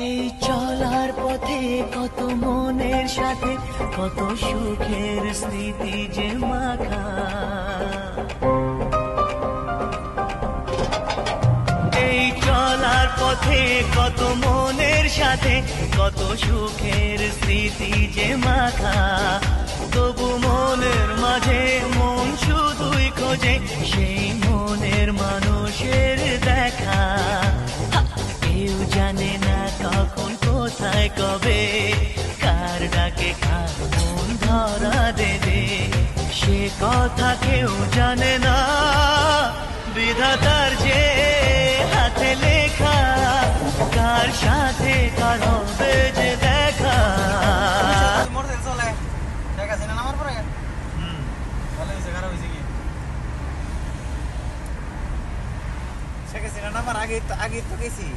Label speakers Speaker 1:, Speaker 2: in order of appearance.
Speaker 1: এই চলার পথে কত মনের সাথে কত সুখের স্মৃতি যে মাখা, এই চলার পথে কত মনের সাথে কত সুখের স্মৃতি যে মাখা। তবু মনের মাঝে মন শুধুই খোঁজে সেই মনের মানুষের দেখা। কেউ জানে না কখন কোথায় কবে কার ডাকে কার মন ধরা দেবে, সে কথা কেউ জানে না। বিধাতার যে হাতে লেখা কার সাথে কার হবে যে দেখা।
Speaker 2: আগে তো গেছি।